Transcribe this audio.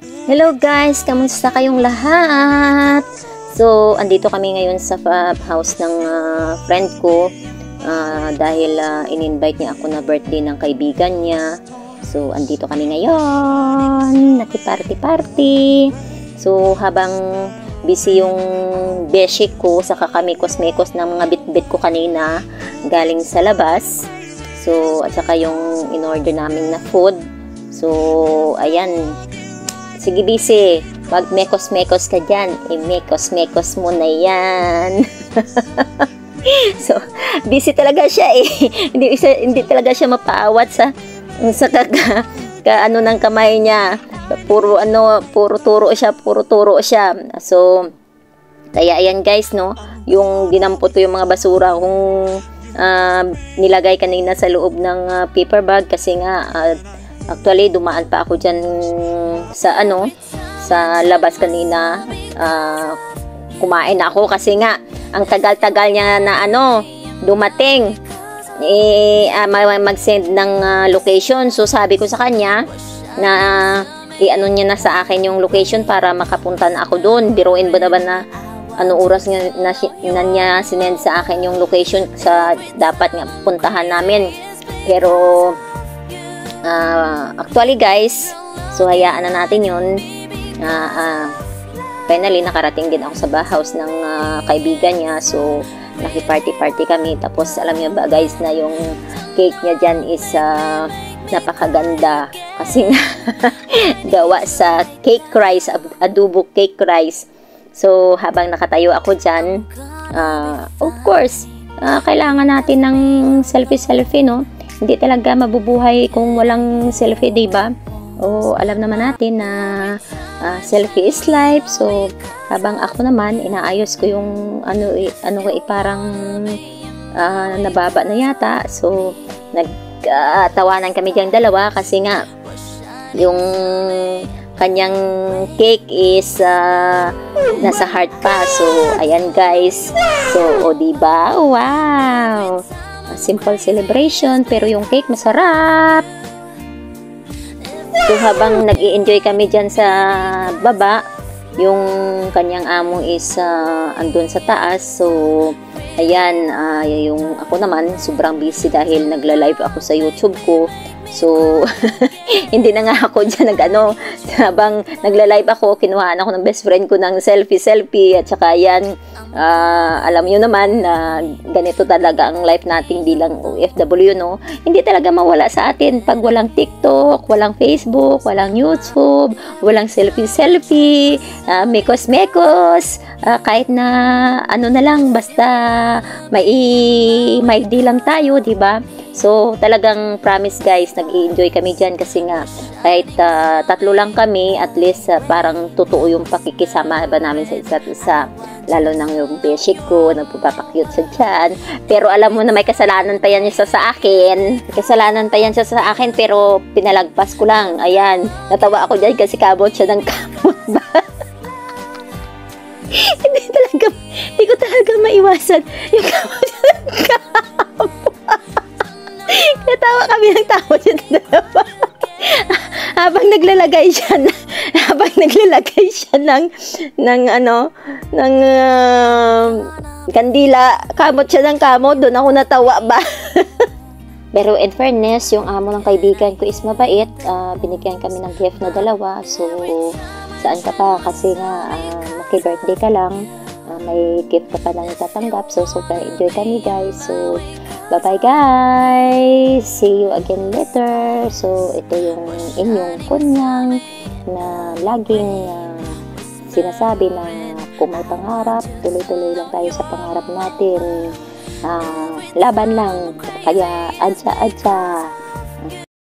Hello guys, kamusta kayong lahat? So, andito kami ngayon sa house ng friend ko dahil in-invite niya ako na birthday ng kaibigan niya. So, andito kami ngayon, naki-party-party. So, habang busy yung beshi ko, saka kami kosmekos ng mga bit-bit ko kanina galing sa labas. So, at saka yung in-order namin na food. So, ayan. Sige, busy. Wag mekos-mekos ka dyan. Mekos-mekos mo na yan. So, busy talaga siya eh. Hindi talaga siya mapaawat sa ano ng kamay niya. Puro turo siya. So, kaya ayan guys, no. Yung dinampot ko yung mga basura kung nilagay kanina sa loob ng paper bag kasi nga actually dumaan pa ako dyan sa labas kanina. Kumain ako kasi nga ang tagal-tagal niya na dumating mag-send ng location. So sabi ko sa kanya na i-ano niya na sa akin yung location para makapunta na ako doon. Biruin ba naman na oras na niya sinend sa akin yung location sa dapat nga puntahan namin. Pero actually guys, so hayaan na natin yun. Finally nakarating din ako sa house ng kaibigan niya. So naki-party-party kami. Tapos alam niyo ba guys na yung cake niya dyan is napakaganda kasi nga gawa sa cake rice, adobo cake rice. So habang nakatayo ako dyan, of course kailangan natin ng selfie, no? Hindi talaga mabubuhay kung walang selfie, diba? O alam naman natin na selfie is life. So habang ako naman inaayos ko yung parang nababa na yata. So nagtawanan kami diyang dalawa kasi nga yung kanyang cake is nasa heart pa. So ayan guys. So diba? Wow! Simple celebration pero yung cake masarap. So habang nag-i-enjoy kami dyan sa baba, yung kanyang amo is andun sa taas. So ayan, yung ako naman sobrang busy dahil nagla-live ako sa YouTube ko. So hindi na nga ako dyan habang nagla-live ako, kinuhaan ako ng best friend ko ng selfie at saka yan, alam nyo naman na ganito talaga ang life natin bilang OFW, no? Hindi talaga mawala sa atin pag walang TikTok, walang Facebook, walang YouTube, walang selfie, mekos, kahit na na lang, basta may dilam tayo, diba? So talagang promise guys, nag-i-enjoy kami dyan kasi nga kahit tatlo lang kami, at least parang totoo yung pakikisama ba namin sa isa't isa, lalo nang yung beshi ko nagpapakyut sa dyan. Pero alam mo na may kasalanan pa yan siya sa akin, pero pinalagpas ko lang. Ayan, natawa ako dyan kasi kabot siya ng kamot ba. Hindi ko talaga maiwasan yung kamot siya ng kamot. Natawa kami ng tawa siya dalawa. habang naglalagay siya ng kandila, kamot siya ng kamot, doon ako natawa ba. Pero in fairness, yung amo ng kaibigan ko is mabait. Binigyan kami ng gift na dalawa. So saan ka pa kasi nga maki-birthday ka lang, may gift ka pa lang itatanggap. So super enjoy kami guys. So bye-bye guys! See you again later. So, ito yung inyong kunyang na laging sinasabi na kung may pangarap, tuloy-tuloy lang tayo sa pangarap natin. Laban lang. Kaya, adya-adya.